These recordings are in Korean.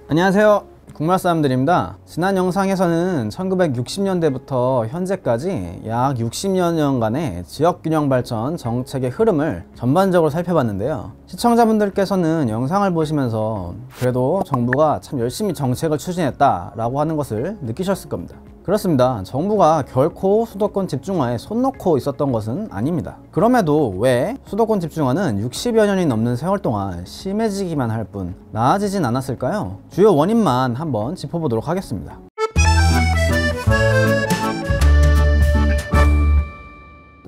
안녕하세요, 국말 사람들입니다. 지난 영상에서는 1960년대부터 현재까지 약 60여년간의 지역균형발전 정책의 흐름을 전반적으로 살펴봤는데요. 시청자분들께서는 영상을 보시면서 그래도 정부가 참 열심히 정책을 추진했다 라고 하는 것을 느끼셨을 겁니다. 그렇습니다. 정부가 결코 수도권 집중화에 손 놓고 있었던 것은 아닙니다. 그럼에도 왜 수도권 집중화는 60여 년이 넘는 세월 동안 심해지기만 할 뿐 나아지진 않았을까요? 주요 원인만 한번 짚어보도록 하겠습니다.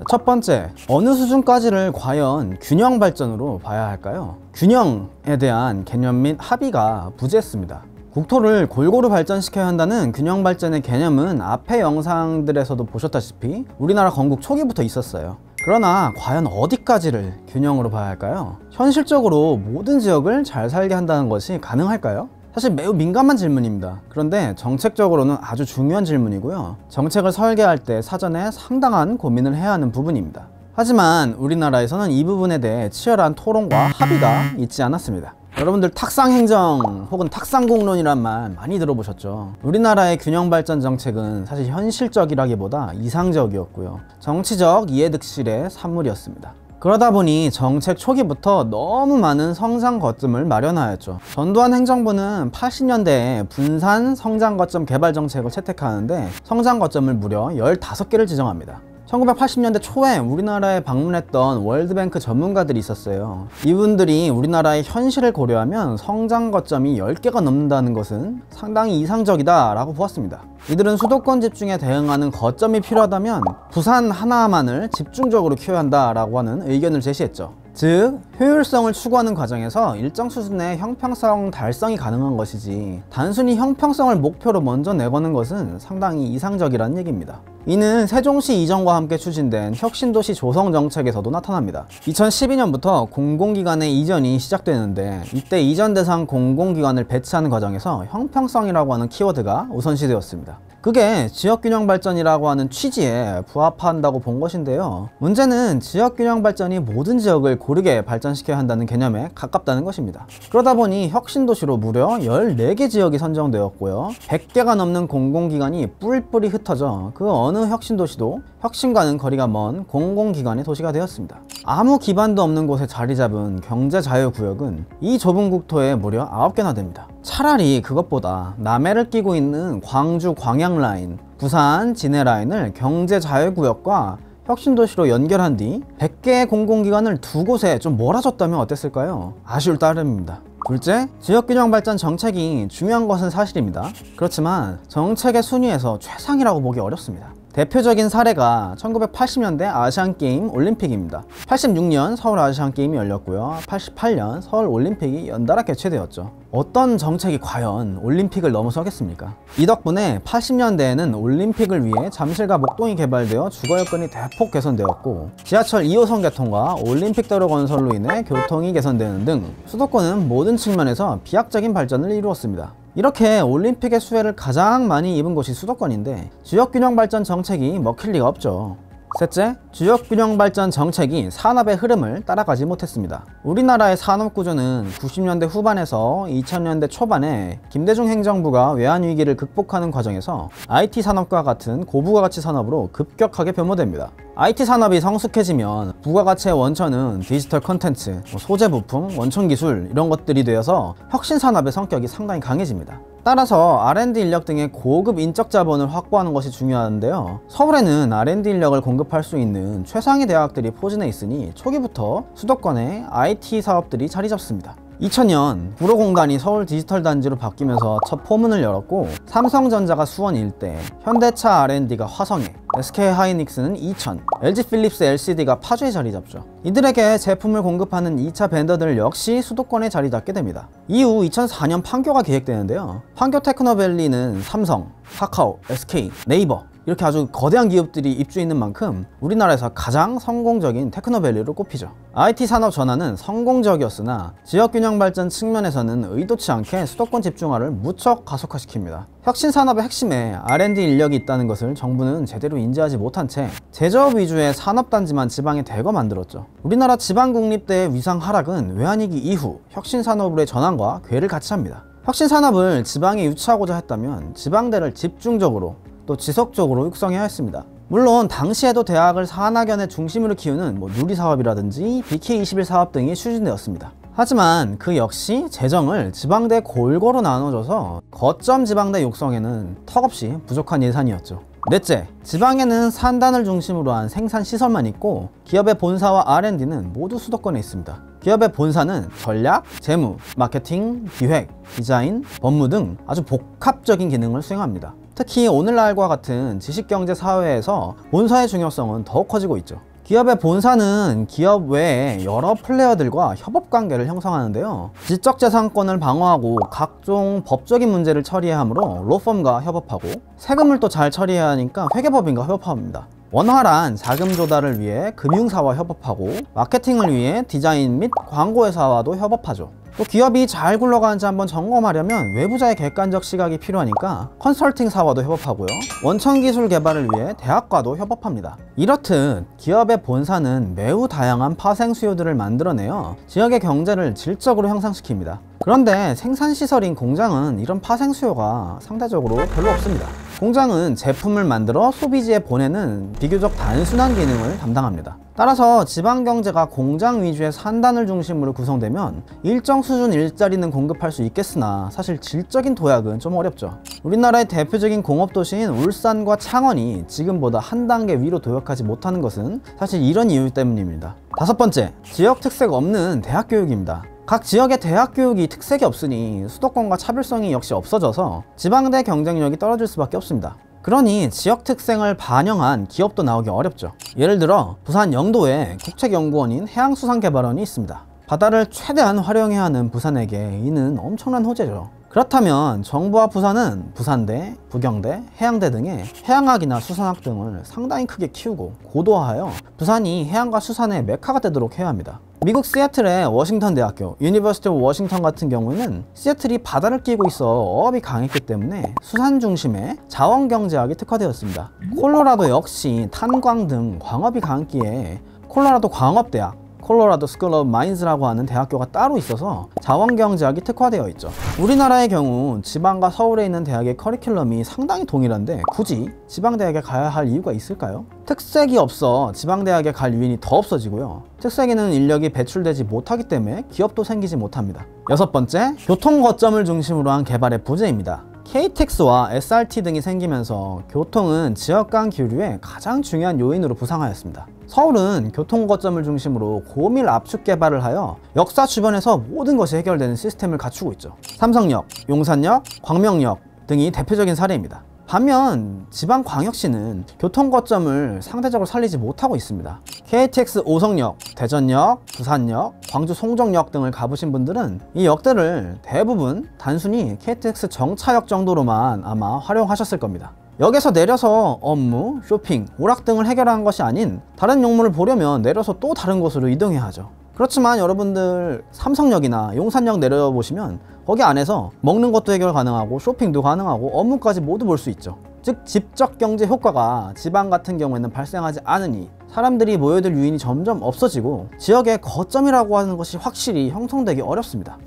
첫 번째, 어느 수준까지를 과연 균형 발전으로 봐야 할까요? 균형에 대한 개념 및 합의가 부재했습니다. 국토를 골고루 발전시켜야 한다는 균형 발전의 개념은 앞의 영상들에서도 보셨다시피 우리나라 건국 초기부터 있었어요. 그러나 과연 어디까지를 균형으로 봐야 할까요? 현실적으로 모든 지역을 잘 살게 한다는 것이 가능할까요? 사실 매우 민감한 질문입니다. 그런데 정책적으로는 아주 중요한 질문이고요. 정책을 설계할 때 사전에 상당한 고민을 해야 하는 부분입니다. 하지만 우리나라에서는 이 부분에 대해 치열한 토론과 합의가 있지 않았습니다. 여러분들 탁상행정 혹은 탁상공론이란 말 많이 들어보셨죠? 우리나라의 균형발전 정책은 사실 현실적이라기보다 이상적이었고요. 정치적 이해득실의 산물이었습니다. 그러다 보니 정책 초기부터 너무 많은 성장 거점을 마련하였죠. 전두환 행정부는 80년대에 분산 성장 거점 개발 정책을 채택하는데 성장 거점을 무려 15개를 지정합니다. 1980년대 초에 우리나라에 방문했던 월드뱅크 전문가들이 있었어요. 이분들이 우리나라의 현실을 고려하면 성장 거점이 10개가 넘는다는 것은 상당히 이상적이다 라고 보았습니다. 이들은 수도권 집중에 대응하는 거점이 필요하다면 부산 하나만을 집중적으로 키워야 한다라고 하는 의견을 제시했죠. 즉, 효율성을 추구하는 과정에서 일정 수준의 형평성 달성이 가능한 것이지 단순히 형평성을 목표로 먼저 내거는 것은 상당히 이상적이라는 얘기입니다. 이는 세종시 이전과 함께 추진된 혁신도시 조성 정책에서도 나타납니다. 2012년부터 공공기관의 이전이 시작되는데 이때 이전 대상 공공기관을 배치하는 과정에서 형평성이라고 하는 키워드가 우선시되었습니다. 그게 지역균형 발전이라고 하는 취지에 부합한다고 본 것인데요. 문제는 지역균형 발전이 모든 지역을 고르게 발전시켜야 한다는 개념에 가깝다는 것입니다. 그러다 보니 혁신도시로 무려 14개 지역이 선정되었고요. 100개가 넘는 공공기관이 뿔뿔이 흩어져 그 어느 혁신도시도 혁신과는 거리가 먼 공공기관의 도시가 되었습니다. 아무 기반도 없는 곳에 자리 잡은 경제자유구역은 이 좁은 국토에 무려 9개나 됩니다. 차라리 그것보다 남해를 끼고 있는 광주 광양라인, 부산 진해라인을 경제자유구역과 혁신도시로 연결한 뒤 100개의 공공기관을 두 곳에 좀 몰아줬다면 어땠을까요? 아쉬울 따름입니다. 둘째, 지역균형 발전 정책이 중요한 것은 사실입니다. 그렇지만 정책의 순위에서 최상이라고 보기 어렵습니다. 대표적인 사례가 1980년대 아시안게임 올림픽입니다. 86년 서울 아시안게임이 열렸고요. 88년 서울 올림픽이 연달아 개최되었죠. 어떤 정책이 과연 올림픽을 넘어서겠습니까? 이 덕분에 80년대에는 올림픽을 위해 잠실과 목동이 개발되어 주거 여건이 대폭 개선되었고 지하철 2호선 개통과 올림픽도로 건설로 인해 교통이 개선되는 등 수도권은 모든 측면에서 비약적인 발전을 이루었습니다. 이렇게 올림픽의 수혜를 가장 많이 입은 곳이 수도권인데 지역균형 발전 정책이 먹힐 리가 없죠. 셋째, 지역균형 발전 정책이 산업의 흐름을 따라가지 못했습니다. 우리나라의 산업구조는 90년대 후반에서 2000년대 초반에 김대중 행정부가 외환위기를 극복하는 과정에서 IT 산업과 같은 고부가가치 산업으로 급격하게 변모됩니다. IT 산업이 성숙해지면 부가가치의 원천은 디지털 콘텐츠, 소재 부품, 원천 기술 이런 것들이 되어서 혁신 산업의 성격이 상당히 강해집니다. 따라서 R&D 인력 등의 고급 인적 자본을 확보하는 것이 중요한데요. 서울에는 R&D 인력을 공급할 수 있는 최상위 대학들이 포진해 있으니 초기부터 수도권에 IT 사업들이 자리 잡습니다. 2000년 구로공단이 서울 디지털 단지로 바뀌면서 첫 포문을 열었고 삼성전자가 수원 일대, 현대차 R&D가 화성에, SK하이닉스는 이천, LG필립스 LCD가 파주에 자리 잡죠. 이들에게 제품을 공급하는 2차 벤더들 역시 수도권에 자리 잡게 됩니다. 이후 2004년 판교가 계획되는데요. 판교 테크노밸리는 삼성, 카카오, SK, 네이버 이렇게 아주 거대한 기업들이 입주해 있는 만큼 우리나라에서 가장 성공적인 테크노밸리로 꼽히죠. IT 산업 전환은 성공적이었으나 지역균형 발전 측면에서는 의도치 않게 수도권 집중화를 무척 가속화시킵니다. 혁신 산업의 핵심에 R&D 인력이 있다는 것을 정부는 제대로 인지하지 못한 채 제조업 위주의 산업단지만 지방에 대거 만들었죠. 우리나라 지방국립대의 위상 하락은 외환위기 이후 혁신 산업으로의 전환과 궤를 같이 합니다. 혁신 산업을 지방에 유치하고자 했다면 지방대를 집중적으로 또 지속적으로 육성해야 했습니다. 물론 당시에도 대학을 산학연의 중심으로 키우는 누리사업이라든지 BK21 사업 등이 추진되었습니다. 하지만 그 역시 재정을 지방대 골고루 나눠줘서 거점 지방대 육성에는 턱없이 부족한 예산이었죠. 넷째, 지방에는 산단을 중심으로 한 생산시설만 있고 기업의 본사와 R&D는 모두 수도권에 있습니다. 기업의 본사는 전략, 재무, 마케팅, 기획, 디자인, 법무 등 아주 복합적인 기능을 수행합니다. 특히 오늘날과 같은 지식경제 사회에서 본사의 중요성은 더욱 커지고 있죠. 기업의 본사는 기업 외에 여러 플레이어들과 협업관계를 형성하는데요. 지적재산권을 방어하고 각종 법적인 문제를 처리해야 하므로 로펌과 협업하고, 세금을 또 잘 처리해야 하니까 회계법인과 협업합니다. 원활한 자금 조달을 위해 금융사와 협업하고, 마케팅을 위해 디자인 및 광고회사와도 협업하죠. 또 기업이 잘 굴러가는지 한번 점검하려면 외부자의 객관적 시각이 필요하니까 컨설팅사와도 협업하고요. 원천기술 개발을 위해 대학과도 협업합니다. 이렇듯 기업의 본사는 매우 다양한 파생 수요들을 만들어내어 지역의 경제를 질적으로 향상시킵니다. 그런데 생산시설인 공장은 이런 파생 수요가 상대적으로 별로 없습니다. 공장은 제품을 만들어 소비지에 보내는 비교적 단순한 기능을 담당합니다. 따라서 지방경제가 공장 위주의 산단을 중심으로 구성되면 일정 수준 일자리는 공급할 수 있겠으나 사실 질적인 도약은 좀 어렵죠. 우리나라의 대표적인 공업도시인 울산과 창원이 지금보다 한 단계 위로 도약하지 못하는 것은 사실 이런 이유 때문입니다. 다섯 번째, 지역 특색 없는 대학 교육입니다. 각 지역의 대학 교육이 특색이 없으니 수도권과 차별성이 역시 없어져서 지방대 경쟁력이 떨어질 수밖에 없습니다. 그러니 지역 특성을 반영한 기업도 나오기 어렵죠. 예를 들어 부산 영도에 국책연구원인 해양수산개발원이 있습니다. 바다를 최대한 활용해야 하는 부산에게 이는 엄청난 호재죠. 그렇다면 정부와 부산은 부산대, 부경대, 해양대 등의 해양학이나 수산학 등을 상당히 크게 키우고 고도화하여 부산이 해양과 수산의 메카가 되도록 해야 합니다. 미국 시애틀의 워싱턴 대학교, 유니버시티 오브 워싱턴 같은 경우에는 시애틀이 바다를 끼고 있어 어업이 강했기 때문에 수산 중심의 자원경제학이 특화되었습니다. 콜로라도 역시 탄광 등 광업이 강했기에 콜로라도 광업대학, 콜로라도 스쿨 오브 마인즈라고 하는 대학교가 따로 있어서 자원경제학이 특화되어 있죠. 우리나라의 경우 지방과 서울에 있는 대학의 커리큘럼이 상당히 동일한데 굳이 지방대학에 가야 할 이유가 있을까요? 특색이 없어 지방대학에 갈 유인이 더 없어지고요. 특색 있는 인력이 배출되지 못하기 때문에 기업도 생기지 못합니다. 여섯 번째, 교통 거점을 중심으로 한 개발의 부재입니다. KTX와 SRT 등이 생기면서 교통은 지역 간 교류의 가장 중요한 요인으로 부상하였습니다. 서울은 교통 거점을 중심으로 고밀 압축 개발을 하여 역사 주변에서 모든 것이 해결되는 시스템을 갖추고 있죠. 삼성역, 용산역, 광명역 등이 대표적인 사례입니다. 반면 지방광역시는 교통 거점을 상대적으로 살리지 못하고 있습니다. KTX 오성역, 대전역, 부산역, 광주 송정역 등을 가보신 분들은 이 역들을 대부분 단순히 KTX 정차역 정도로만 아마 활용하셨을 겁니다. 역에서 내려서 업무, 쇼핑, 오락 등을 해결하는 것이 아닌 다른 용무를 보려면 내려서 또 다른 곳으로 이동해야 하죠. 그렇지만 여러분들 삼성역이나 용산역 내려보시면 거기 안에서 먹는 것도 해결 가능하고 쇼핑도 가능하고 업무까지 모두 볼 수 있죠. 즉 직접 경제 효과가 지방 같은 경우에는 발생하지 않으니 사람들이 모여들 유인이 점점 없어지고 지역의 거점이라고 하는 것이 확실히 형성되기 어렵습니다.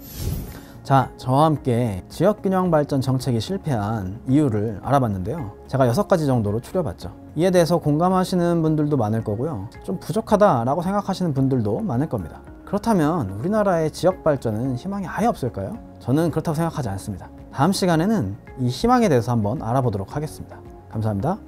자, 저와 함께 지역균형 발전 정책이 실패한 이유를 알아봤는데요. 제가 6가지 정도로 추려봤죠. 이에 대해서 공감하시는 분들도 많을 거고요. 좀 부족하다라고 생각하시는 분들도 많을 겁니다. 그렇다면 우리나라의 지역 발전은 희망이 아예 없을까요? 저는 그렇다고 생각하지 않습니다. 다음 시간에는 이 희망에 대해서 한번 알아보도록 하겠습니다. 감사합니다.